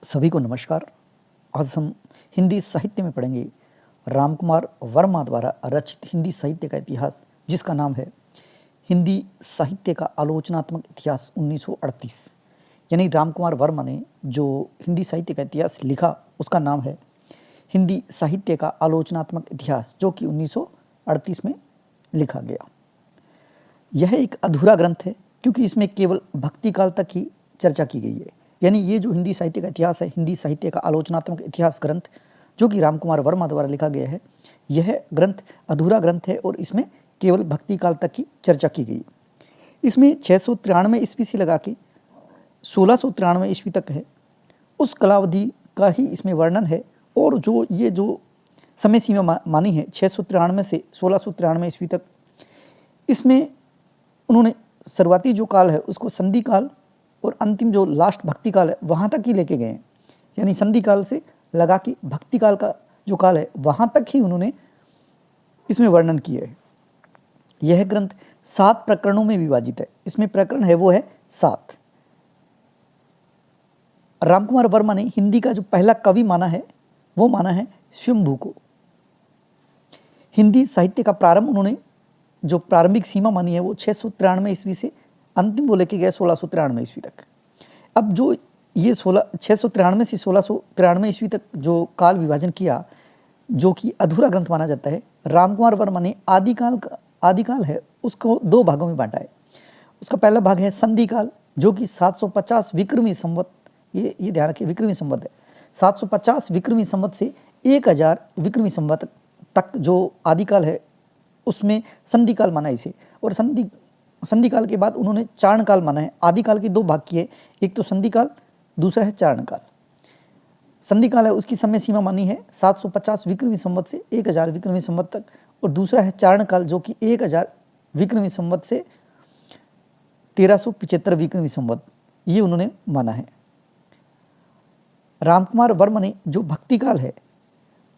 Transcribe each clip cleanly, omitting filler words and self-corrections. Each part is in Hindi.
सभी को नमस्कार। आज हम हिंदी साहित्य में पढ़ेंगे रामकुमार वर्मा द्वारा रचित हिंदी साहित्य का इतिहास, जिसका नाम है हिंदी साहित्य का आलोचनात्मक इतिहास 1938। यानी रामकुमार वर्मा ने जो हिंदी साहित्य का इतिहास लिखा उसका नाम है हिंदी साहित्य का आलोचनात्मक इतिहास, जो कि 1938 में लिखा गया। यह एक अधूरा ग्रंथ है क्योंकि इसमें केवल भक्ति काल तक ही चर्चा की गई है। यानी ये जो हिंदी साहित्य का इतिहास है, हिंदी साहित्य का आलोचनात्मक इतिहास ग्रंथ, जो कि रामकुमार वर्मा द्वारा लिखा गया है, यह ग्रंथ अधूरा ग्रंथ है और इसमें केवल भक्ति काल तक की चर्चा की गई। इसमें 693 ईस्वी से लगा के 1693 ईस्वी तक है, उस कालावधि का ही इसमें वर्णन है। और जो समय सीमा मानी है 693 से 1693 ईस्वी तक, इसमें उन्होंने शुरुआती जो काल है उसको संधि काल और अंतिम जो लास्ट भक्ति काल है वहाँ तक ही लेके गए हैं। यानी संधि काल से लगा के भक्ति काल का जो काल है वहाँ तक ही उन्होंने इसमें वर्णन किया है। यह ग्रंथ 7 प्रकरणों में विभाजित है। इसमें प्रकरण है वो है 7। रामकुमार वर्मा ने हिंदी का जो पहला कवि माना है वो माना है शंभू को। हिंदी साहित्य का प्रारंभ उन्होंने जो प्रारंभिक सीमा मानी है वो 693 ईस्वी से अंतिम वो लेके गए 1693 ईस्वी तक। अब जो ये 693 से 1693 ईस्वी तक जो काल विभाजन किया, जो कि अधूरा ग्रंथ माना जाता है, रामकुमार वर्मा ने आदिकाल है उसको 2 भागों में बांटा है। उसका पहला भाग है संधि काल, जो कि 750 विक्रमी संवत, ये ध्यान रखिए विक्रमी संवत है, 750 विक्रमी संवत से 1000 विक्रमी संवत तक जो आदिकाल है उसमें संधि काल माना इसे। और संधि काल के बाद उन्होंने चारण काल माना है। आदिकाल के 2 भाग किए, एक तो संधि काल, दूसरा है चारण काल। संधि काल है उसकी समय सीमा मानी है 750 विक्रमी संवत से 1000 विक्रमी संवत तक, और दूसरा है चारण काल जो कि 1000 विक्रमी संवत से 1375 विक्रमी संवत, ये उन्होंने माना है। रामकुमार वर्मा ने जो भक्ति काल है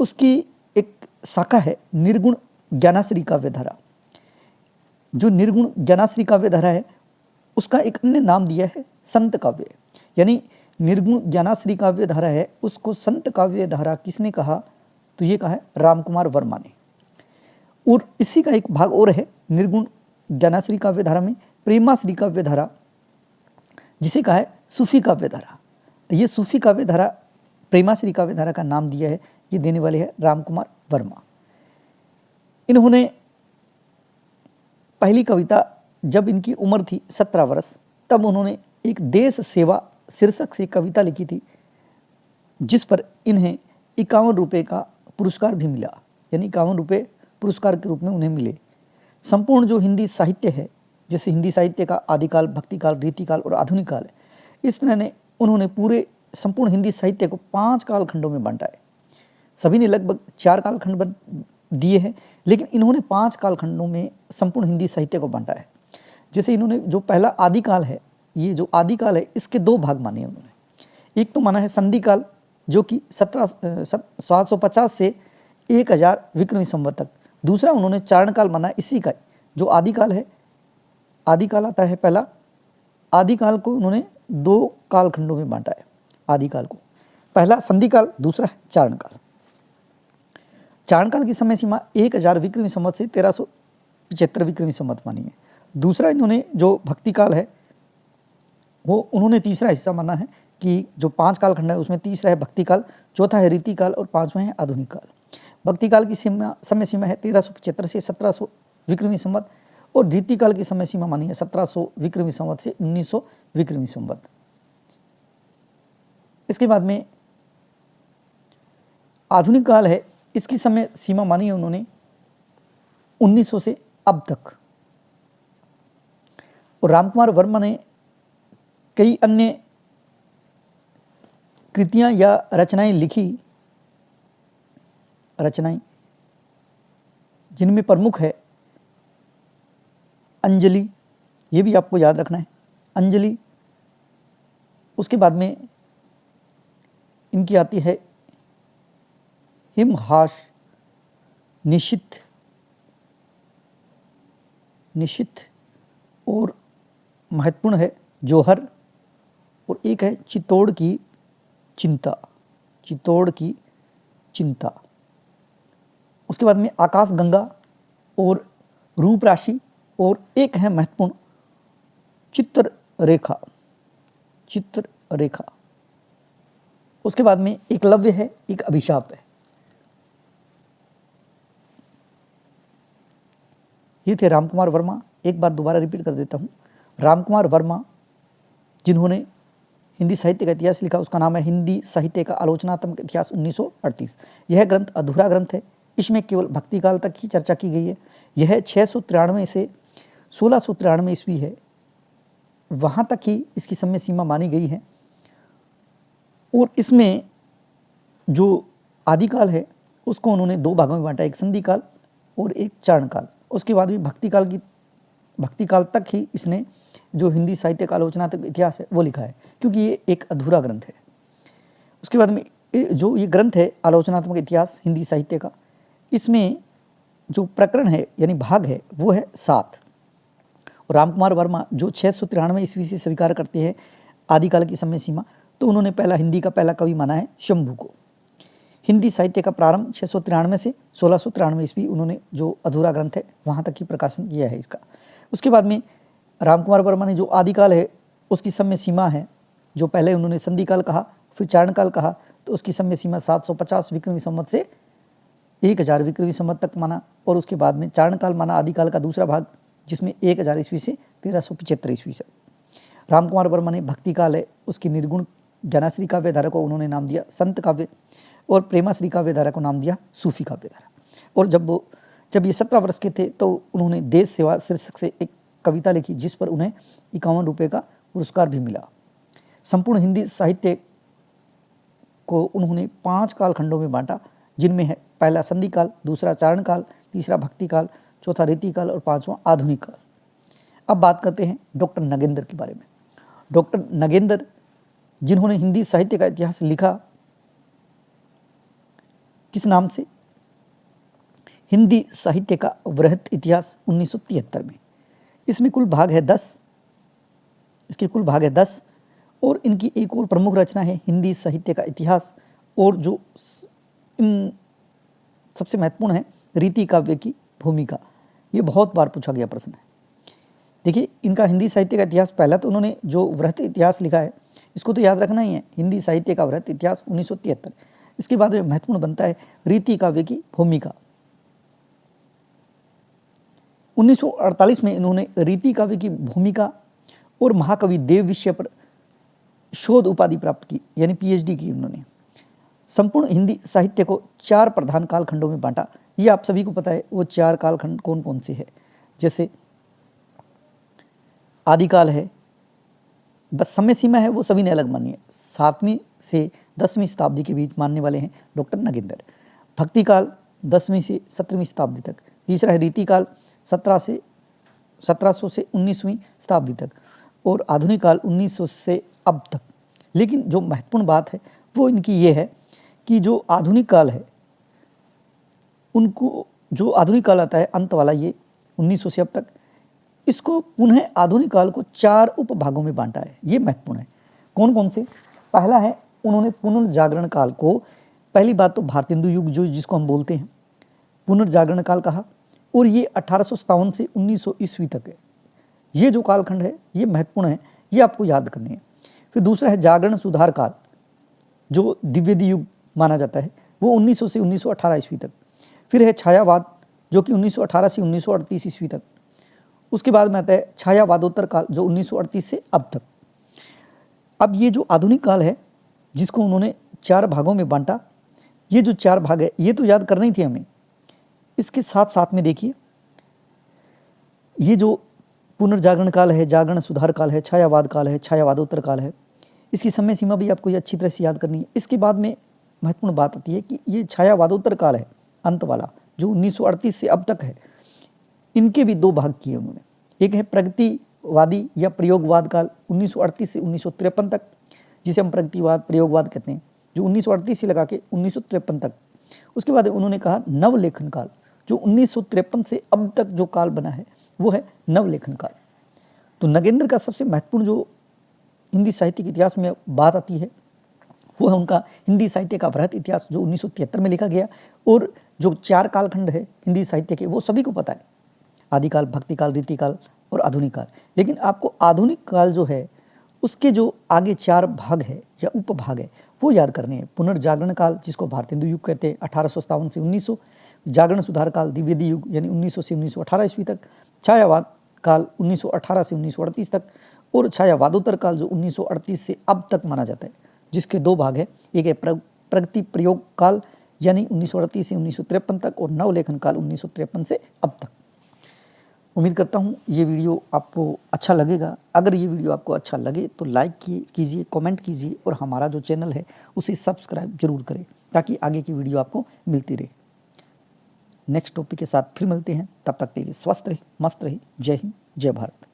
उसकी एक शाखा है निर्गुण ज्ञानाश्री काव्यधारा। जो निर्गुण ज्ञानाश्री काव्यधारा है उसका एक अन्य नाम दिया है संत काव्य। यानी निर्गुण ज्ञानाश्री काव्यधारा है उसको संत काव्यधारा किसने कहा, तो ये कहा है रामकुमार वर्मा ने। और इसी का एक भाग और है निर्गुण ज्ञानाश्री काव्यधारा में प्रेमाश्री काव्यधारा, जिसे कहा है सूफी काव्यधारा। ये सूफी काव्यधारा प्रेमाश्री काव्यधारा का नाम दिया है, ये देने वाले हैं रामकुमार वर्मा। इन्होंने पहली कविता जब इनकी उम्र थी 17 वर्ष, तब उन्होंने एक देश सेवा शीर्षक से कविता लिखी थी, जिस पर इन्हें 51 रुपये का पुरस्कार भी मिला। यानी 51 रुपये पुरस्कार के रूप में उन्हें मिले। संपूर्ण जो हिंदी साहित्य है, जैसे हिंदी साहित्य का आदिकाल, भक्तिकाल, रीतिकाल और आधुनिक काल है, इस तरह ने उन्होंने पूरे संपूर्ण हिंदी साहित्य को 5 कालखंडों में बांटा है। सभी ने लगभग 4 कालखंड दिए हैं, लेकिन इन्होंने 5 कालखंडों में संपूर्ण हिंदी साहित्य को बांटा है। जैसे इन्होंने जो पहला आदिकाल है, ये जो आदिकाल है इसके 2 भाग माने हैं उन्होंने। एक तो माना है संधि काल, जो कि 750 से 1000 विक्रमी संवत तक। दूसरा उन्होंने चारण काल माना इसी का, जो आदिकाल है। आदिकाल आता है पहला। आदिकाल को उन्होंने 2 कालखंडों में बांटा है। आदिकाल को पहला संधि काल, दूसरा है चारण काल। चारण काल की समय सीमा 1000 विक्रमी संवत से 1375 विक्रमी संवत मानी है। दूसरा इन्होंने जो भक्ति काल है वो उन्होंने तीसरा हिस्सा माना है कि जो 5 कालखंड है उसमें तीसरा है भक्ति काल, चौथा है रीति काल और 5वां है आधुनिक काल। भक्ति काल की समय सीमा है 1375 से 1700 विक्रमी संवत, और रीति काल की समय सीमा मानी है 1700 विक्रमी संवत से 1900 विक्रमी संवत। इसके बाद में आधुनिक काल है, इसकी समय सीमा मानी है उन्होंने 1900 से अब तक। और रामकुमार वर्मा ने कई अन्य कृतियां या रचनाएं लिखी, जिनमें प्रमुख है अंजलि, ये भी आपको याद रखना है, अंजलि। उसके बाद में इनकी आती है हिमहास, निशित और महत्वपूर्ण है जोहर, और एक है चित्तौड़ की चिंता, चित्तौड़ की चिंता। उसके बाद में आकाश गंगा और रूप राशि, और एक है महत्वपूर्ण चित्ररेखा, चित्ररेखा। उसके बाद में एकलव्य है, एक अभिशाप है। ये थे रामकुमार वर्मा। एक बार दोबारा रिपीट कर देता हूँ। रामकुमार वर्मा जिन्होंने हिंदी साहित्य का इतिहास लिखा, उसका नाम है हिंदी साहित्य का आलोचनात्मक इतिहास 1938। यह ग्रंथ अधूरा ग्रंथ है, इसमें केवल भक्ति काल तक ही चर्चा की गई है। यह 693 से 1693 ईस्वी है, वहाँ तक ही इसकी समय सीमा मानी गई है। और इसमें जो आदिकाल है उसको उन्होंने दो भागों में बांटा, एक संधि काल और एक चारण काल। उसके बाद भी भक्ति काल तक ही इसने जो हिंदी साहित्य का आलोचनात्मक इतिहास है वो लिखा है, क्योंकि ये एक अधूरा ग्रंथ है। उसके बाद में जो ये ग्रंथ है आलोचनात्मक इतिहास हिंदी साहित्य का, इसमें जो प्रकरण है यानी भाग है वो है 7। और रामकुमार वर्मा जो 693 ईस्वी से स्वीकार करते हैं आदिकाल की समय सीमा, तो उन्होंने हिंदी का पहला कवि माना है शंभू को। हिंदी साहित्य का प्रारंभ 693 से 1693 ईस्वी, उन्होंने जो अधूरा ग्रंथ है वहाँ तक ही प्रकाशन किया है इसका। उसके बाद में रामकुमार वर्मा ने जो आदिकाल है उसकी समय सीमा है, जो पहले उन्होंने संधि काल कहा फिर चारण काल कहा, तो उसकी समय सीमा 750 विक्रमी संवत से 1000 विक्रमी संवत तक माना। और उसके बाद में चारण काल माना आदिकाल का दूसरा भाग, जिसमें 1000 ईस्वी से 1375 ईस्वी से। रामकुमार वर्मा ने भक्ति काल है उसकी निर्गुण जनाश्री काव्य धारा को उन्होंने नाम दिया संत काव्य, और प्रेमाश्री काव्य धारा को नाम दिया सूफी काव्य धारा। और जब ये 17 वर्ष के थे तो उन्होंने देश सेवा शीर्षक से एक कविता लिखी, जिस पर उन्हें 51 रुपये का पुरस्कार भी मिला। संपूर्ण हिंदी साहित्य को उन्होंने 5 कालखंडों में बांटा, जिनमें है पहला संधि काल, दूसरा चारण काल, तीसरा भक्ति काल, चौथा रीति काल और पांचवा आधुनिक काल। अब बात करते हैं डॉक्टर नगेंद्र के बारे में। डॉक्टर नगेंद्र जिन्होंने हिंदी साहित्य का इतिहास लिखा, किस नाम से? हिंदी साहित्य का वृहत इतिहास 1973 में। इसमें कुल भाग है 10, इसके कुल भाग है 10। और इनकी एक और प्रमुख रचना है हिंदी साहित्य का इतिहास, और जो इन सबसे महत्वपूर्ण है रीति काव्य की भूमिका। ये बहुत बार पूछा गया प्रश्न है। देखिए, इनका हिंदी साहित्य का इतिहास, पहला तो उन्होंने जो वृहत इतिहास लिखा है इसको तो याद रखना ही है, हिंदी साहित्य का वृहत इतिहास 1973। इसके बाद में महत्वपूर्ण बनता है रीति काव्य की भूमिका। 1948 में इन्होंने रीति काव्य की भूमिका और महाकवि देव विषय पर शोध उपाधि प्राप्त की, यानी पीएचडी की उन्होंने। संपूर्ण हिंदी साहित्य को 4 प्रधान कालखंडों में बांटा। ये आप सभी को पता है वो 4 कालखंड कौन कौन से हैं, जैसे आदिकाल है, बस समय सीमा है वो सभी ने अलग मानी है, 7वीं से 10वीं शताब्दी के बीच मानने वाले हैं डॉक्टर नगेंद्र। भक्ति काल 10वीं से 17वीं शताब्दी तक। तीसरा है रीति काल 1700 से 19वीं शताब्दी तक, और आधुनिक काल 1900 से अब तक। लेकिन जो महत्वपूर्ण बात है वो इनकी ये है कि जो आधुनिक काल है, उनको जो आधुनिक काल आता है अंत वाला, ये 1900 से अब तक, इसको पुनः आधुनिक काल को 4 उपभागों में बांटा है। ये महत्वपूर्ण है। कौन कौन से? पहला है उन्होंने पुनर्जागरण काल को, पहली बात तो भारतेंदु युग जो जिसको हम बोलते हैं पुनर्जागरण काल कहा, और ये 1857 से 1900 ईस्वी तक है। ये जो कालखंड है ये महत्वपूर्ण है, ये आपको याद करने हैं। फिर दूसरा है जागरण सुधार काल, जो द्विवेदी युग माना जाता है, वो 1900 से 1918 ईस्वी तक। फिर है छायावाद, जो कि 1918 से 1938 ईस्वी तक। उसके बाद में आता है छायावादोत्तर काल, जो 1938 से अब तक। अब ये जो आधुनिक काल है जिसको उन्होंने 4 भागों में बांटा, ये जो 4 भाग है ये तो याद करनी थी हमें। इसके साथ साथ में देखिए, ये जो पुनर्जागरण काल है, जागरण सुधार काल है, छायावाद काल है, छायावादोत्तर काल है, इसकी समय सीमा भी आपको ये अच्छी तरह से याद करनी है। इसके बाद में महत्वपूर्ण बात आती है कि ये छायावादोत्तर काल है अंत वाला, जो 1938 से अब तक है। इनके भी 2 भाग किए उन्होंने। एक है प्रगतिवादी या प्रयोगवाद काल 1938 से 1953 तक, जिसे हम प्रगतिवाद प्रयोगवाद कहते हैं, जो 1938 से लगा के 1953 तक। उसके बाद उन्होंने कहा नवलेखन काल, जो 1953 से अब तक जो काल बना है वो है नवलेखन काल। तो नगेंद्र का सबसे महत्वपूर्ण जो हिंदी साहित्य के इतिहास में बात आती है वो है उनका हिंदी साहित्य का वृहत इतिहास जो 1973 में लिखा गया। और जो 4 कालखंड है हिंदी साहित्य के वो सभी को पता है, आदिकाल, भक्तिकाल, रीतिकाल और आधुनिक काल। लेकिन आपको आधुनिक काल जो है उसके जो आगे 4 भाग है या उपभाग है वो याद करने हैं। पुनर्जागरण काल जिसको भारतेंदु युग कहते हैं 1857 से 1900, जागरण सुधार काल द्विवेदी युग यानी 1900 से 1918 ईस्वी तक, छायावाद काल 1918 से 1938 तक और छायावादोत्तर काल जो 1938 से अब तक माना जाता है, जिसके 2 भाग है। एक है प्रगति प्रयोग काल यानी 1938 से 1953 तक और नवलेखन काल 1953 से अब तक। उम्मीद करता हूँ ये वीडियो आपको अच्छा लगेगा। अगर ये वीडियो आपको अच्छा लगे तो लाइक कीजिए, कमेंट कीजिए और हमारा जो चैनल है उसे सब्सक्राइब जरूर करें ताकि आगे की वीडियो आपको मिलती रहे। नेक्स्ट टॉपिक के साथ फिर मिलते हैं, तब तक के लिए स्वस्थ रहिए, मस्त रहिए। जय हिंद, जय भारत।